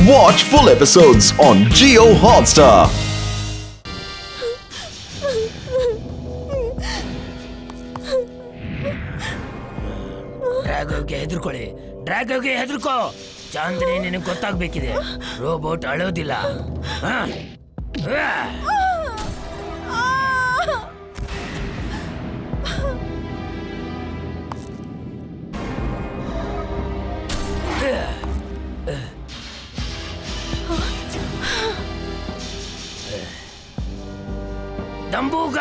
Watch full episodes on Jio Hotstar. ಡ್ರ್ಯಾಗೋಗೆ ಹೆದರ್ಕೊಳ್ಳಿ, ಡ್ರ್ಯಾಗೋಗೆ ಹೆದರ್ಕೋ. Chandni ನಿನಗೆ ಗೊತ್ತಾಗ್ಬೇಕಿದೆ, robot ಅಳೋದಿಲ್ಲ. ದಂಬೂಗ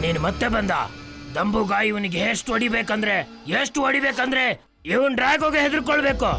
ನೀನು ಮತ್ತೆ ಬಂದ. ದಂಬುಗ ಇವನಿಗೆ ಎಷ್ಟು ಹೊಡಿಬೇಕಂದ್ರೆ ಇವನ್ ಡ್ರ್ಯಾಗೋಗೆ ಹೆದರ್ಕೊಳ್ಬೇಕು.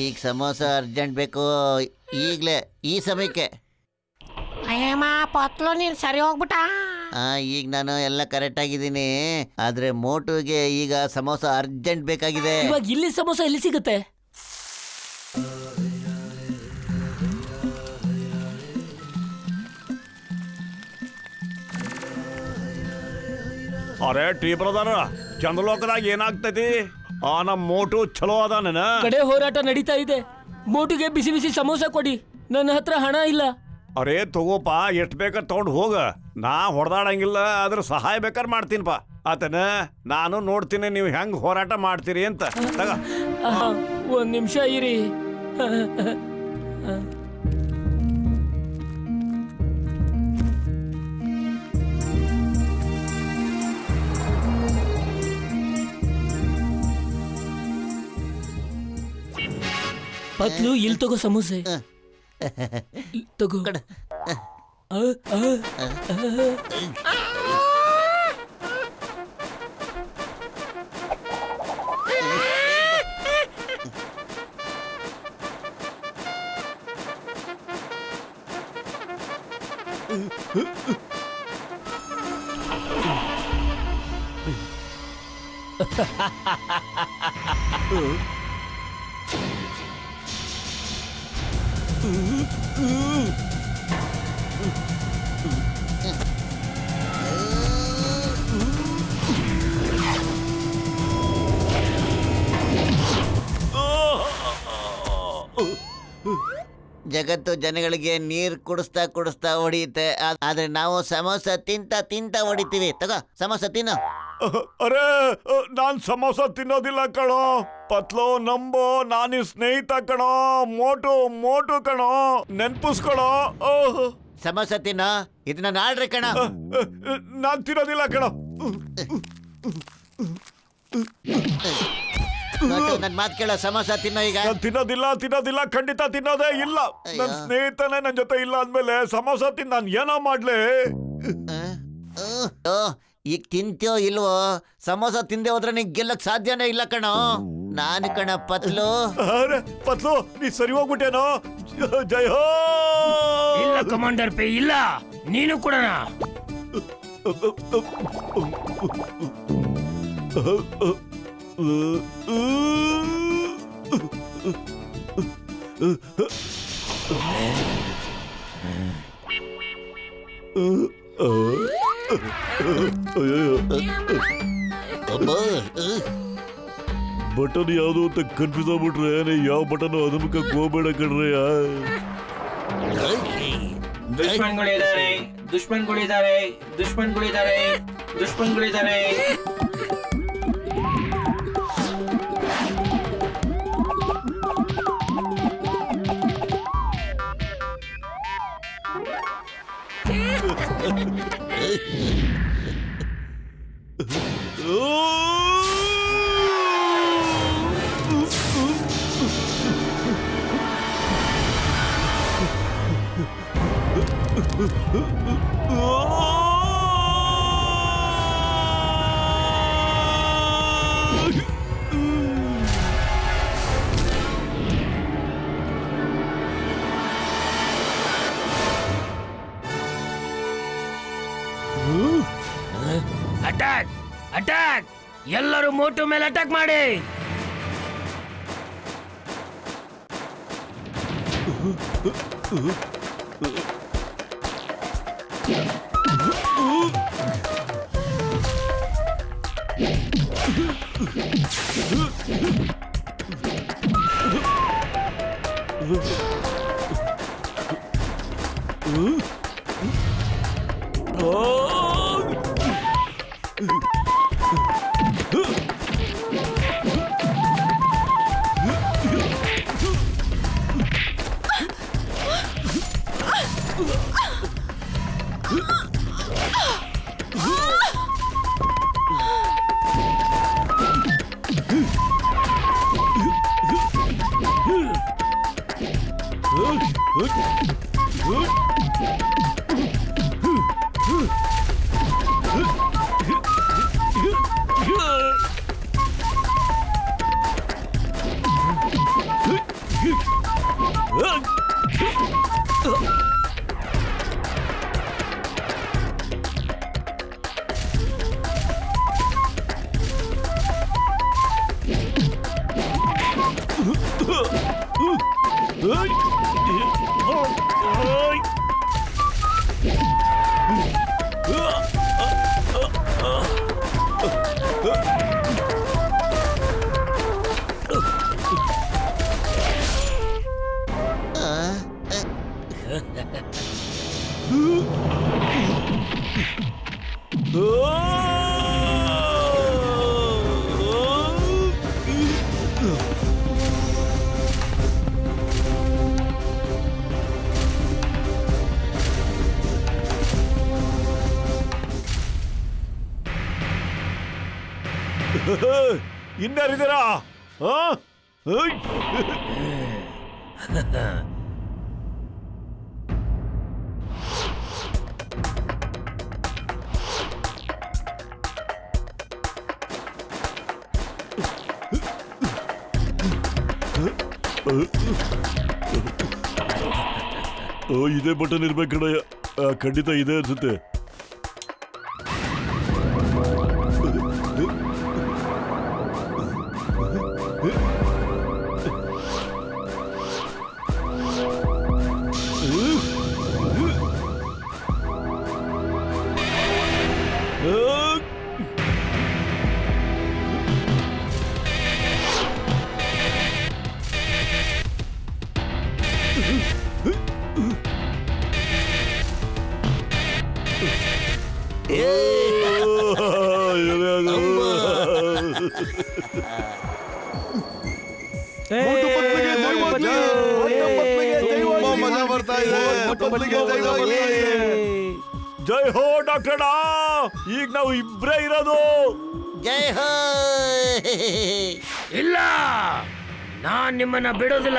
ಈಗ ಸಮೋಸ ಅರ್ಜೆಂಟ್ ಬೇಕು, ಈಗಲೇ ಈ ಸಮಯಕ್ಕೆ. ಅಯ್ಯಮ್ಮ ಪತ್ಲು ನೀನು ಸರಿ ಹೋಗ್ಬಿಟ್ಟ. ಈಗ ನಾನು ಎಲ್ಲ ಕರೆಕ್ಟ್ ಆಗಿದ್ದೀನಿ, ಆದ್ರೆ ಮೋಟುಗೆ ಈಗ ಸಮೋಸ ಅರ್ಜೆಂಟ್ ಬೇಕಾಗಿದೆ. ಇವಾಗ ಇಲ್ಲಿ ಸಮೋಸ ಎಲ್ಲಿ ಸಿಗುತ್ತೆ? ಅರೆ ಟೀ ಬ್ರದರ್, ಚಂದ್ರಲೋಕದಾಗ ಏನಾಗ್ತೈತಿ? ನಮ್ಮ ಮೋಟು ಚಲೋ ಅದಾನ. ಕಡೆ ಹೋರಾಟ ನಡೀತಾ ಇದೆ. ಮೋಟಿಗೆ ಬಿಸಿ ಬಿಸಿ ಸಮೋಸ ಕೊಡಿ, ನನ್ನ ಹತ್ರ ಹಣ ಇಲ್ಲ. ಅರೆ ತಗೋಪ, ಎಷ್ಟು ಬೇಕಾದ್ರೆ ತಗೊಂಡು ಹೋಗ. ನಾ ಹೊಡೆದಾಡಂಗಿಲ್ಲ, ಅದ್ರ ಸಹಾಯ ಬೇಕಾದ್ರೆ ಮಾಡ್ತೀನಿಪ್ಪ. ಆತನ ನಾನು ನೋಡ್ತೀನಿ ನೀವು ಹೆಂಗ್ ಹೋರಾಟ ಮಾಡ್ತೀರಿ ಅಂತ. ತಗ ಒಂದ್ ನಿಮಿಷ ಇರಿ. ಪತ್ಲು ಇಲ್ಲಿ ತಗೋ ಸಮೋಸೆ ತಗೋ. ಜಗತ್ತು ಜನಗಳಿಗೆ ನೀರು ಕುಡಿಸ್ತಾ ಕುಡಿಸ್ತಾ ಹೊಡಿಯುತ್ತೆ, ಆದ್ರೆ ನಾವು ಸಮೋಸ ತಿಂತ ತಿಂತ ಹೊಡಿತೀವಿ. ತಗೋ ಸಮೋಸ ತಿನ್ನು. ಅರೆ ನಾನ್ ಸಮೋಸ ತಿನ್ನೋದಿಲ್ಲ ಕಣೋ. ಪತ್ಲೋ ನಂಬೋ, ನಾನಿ ಸ್ನೇಹಿತ ಕಣೋ. ಮೋಟು ಮೋಟು ಕಣೋ, ನೆನ್ಪಿಸ್ಕೊಳೋ. ಸಮೋಸ ತಿನ್ನೋ, ಇದನ್ನ ನಾಡ್ರಿ ಕಣ. ನಾನ್ ತಿನ್ನೋದಿಲ್ಲ ಕಣ. ನನ್ ಮಾತು ಕೇಳೋ, ಸಮೋಸ ತಿನ್ನೋ ಈಗ. ನಾನ್ ತಿನ್ನೋದಿಲ್ಲ, ಖಂಡಿತ ತಿನ್ನೋದೇ ಇಲ್ಲ. ನನ್ ಸ್ನೇಹಿತನೇ ನನ್ ಜೊತೆ ಇಲ್ಲ ಅಂದ್ಮೇಲೆ ಸಮೋಸ ತಿನ್ ನಾನ್ ಏನೋ ಮಾಡ್ಲಿ? ಈಗ ತಿಂತ್ಯೋ ಇಲ್ವೋ? ಸಮೋಸ ತಿಂದೆ ಹೋದ್ರೆ ನೀನ್ ಗೆಲ್ಲಕ್ ಸಾಧ್ಯನೇ ಇಲ್ಲ ಕಣೋ. ನಾನು ಕಣ ಪತ್ಲು. ಅರೆ ಪತ್ಲು, ನೀ ಸರಿ ಹೋಗ್ಬಿಟ್ಟೇನೋ? ಜೈ ಹೋ. ಇಲ್ಲ ಕಮಾಂಡರ್ ಪೇ, ಇಲ್ಲ, ನೀನು ಕೊಡೋಣ. ಬಟನ್ ಯಾವುದು ಅಂತ ಕನ್ಫ್ಯೂಸ್ ಆಗ್ಬಿಟ್ರೆ ಯಾವ ಬಟನ್ ಅದಕ್ಕೆ ಹೋಗ್ಬೇಡ ಕಣ್ರೆ. ದುಶ್ಮನ್ಗಳಿದ್ದಾರೆ. Attack, attack! ಎಲ್ಲರೂ ಮೋಟು ಮೇಲೆ ಅಟ್ಯಾಕ್ ಮಾಡಿ. ಇನ್ನಾರಿದ್ದೀರಾ? ಇದೇ ಬಟನ್ ಇರ್ಬೇಕಣ್ಣಯ್ಯ. ಖಂಡಿತ ಇದೆ ಅನ್ಸುತ್ತೆ. ಜೈ ಹೋ ಡಾಕ್ಟರ್. ಈಗ ನಾವು ಇಬ್ರೇ ಇರೋದು. ಜೈ ಹೋ. ಇಲ್ಲ, ನಾನ್ ನಿಮ್ಮನ್ನ ಬಿಡೋದಿಲ್ಲ.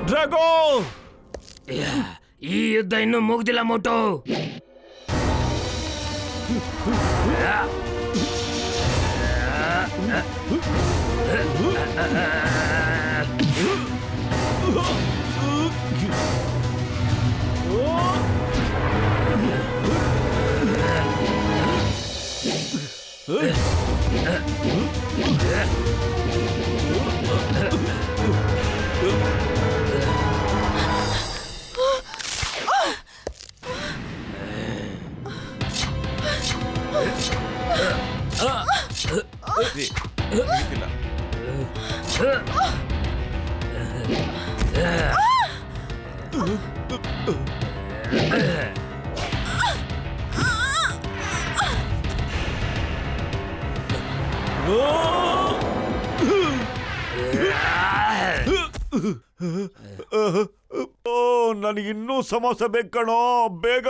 ಡ್ರಾಗೋ, ಈ ಯುದ್ಧ ಇನ್ನೂ ಮುಗ್ದಿಲ್ಲ ಮೋಟು. ನನಗಿನ್ನೂ ಸಮೋಸ ಬೇಕು ಕಣೋ, ಬೇಗ.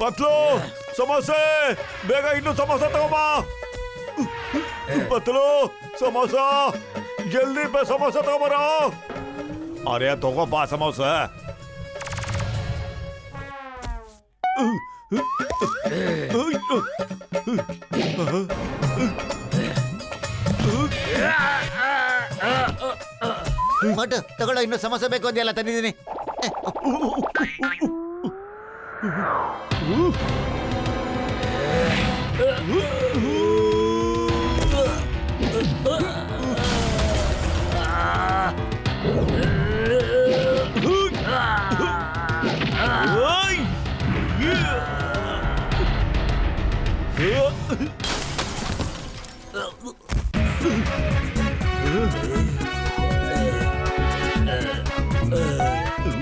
ಪತ್ಲು, ಸಮೋಸೆ ಬೇಗ, ಇನ್ನೂ ಸಮೋಸ ತಗೋಬ. ಪತ್ಲು, ಸಮೋಸ ಜಲ್ದಿ ಸಮೋಸ ತಗೋಬರ. ಅರೆ ತಗೋಬಾ ಸಮೋಸ. ಮೋಟು ತಗೊಳ್ಳೋ, ಇನ್ನು ಸಮೋಸ ಬೇಕು ಅಂದೆಲ್ಲ ತಂದಿದ್ದೀನಿ.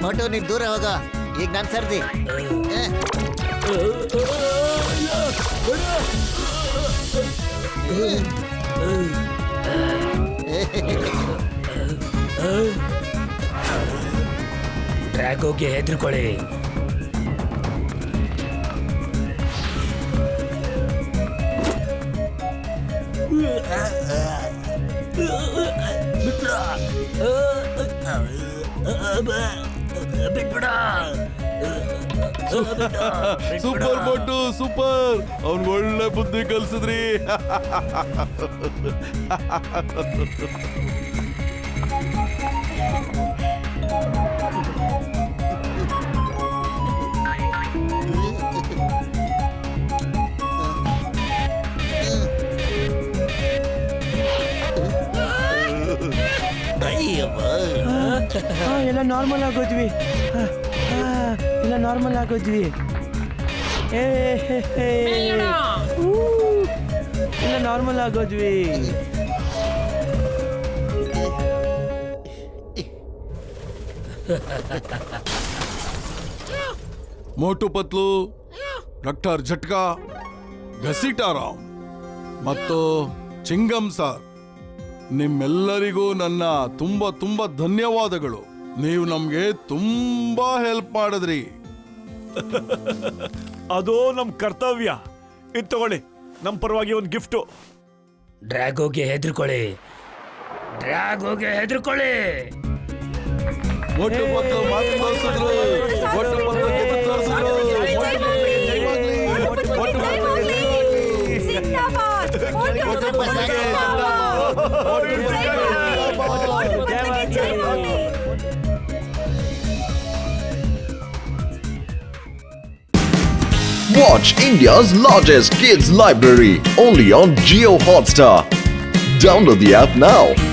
ಮೋಟು ನೀನ್ ದೂರ ಹೋಗ, ಈಗ ನಾನು ಸರ್ದಿ. ಡ್ರ್ಯಾಗೋಗೆ ಹೆದರ್ಕೊಳ್ಳಿ. Super ಮೋಟು, super. ಅವ್ನ್ ಒಳ್ಳೆ ಬುದ್ಧಿ ಕಲ್ಸಿದ್ರಿ. ಎಲ್ಲ ನಾರ್ಮಲ್ ಆಗೋದ್ವಿ. ಎಲ್ಲ ನಾರ್ಮಲ್ ಆಗೋದ್ವಿ. ಎಲ್ಲ ನಾರ್ಮಲ್ ಆಗೋದ್ವಿ. ಮೋಟು ಪತ್ಲು, ಡಾಕ್ಟರ್ ಝಟ್ಕಾ, ಘಸೀಟಾರಾವ್ ಮತ್ತು ಚಿಂಗಮ್ ಸರ್, ನಿಮ್ಮೆಲ್ಲರಿಗೂ ನನ್ನ ತುಂಬಾ ತುಂಬಾ ಧನ್ಯವಾದಗಳು. ನೀವು ನಮ್ಗೆ ತುಂಬಾ ಹೆಲ್ಪ್ ಮಾಡಿದ್ರಿ. ಅದು ನಮ್ ಕರ್ತವ್ಯ. ಇದು ತಗೊಳ್ಳಿ, ನಮ್ ಪರವಾಗಿ ಒಂದು ಗಿಫ್ಟು. ಡ್ರ್ಯಾಗೋಗೆ ಹೆದರ್ಕೊಳ್ಳಿ. ಮೋಟು ಪತ್ಲು ಮಾತು ತೋರಿಸಿದ್ರು. ಮೋಟು ಪತ್ಲು ಗೆದ್ದು ತೋರಿಸಿದ್ರು. ಮೋಟು ಪತ್ಲು Watch India's largest kids library only on Jio Hotstar. Download the app now.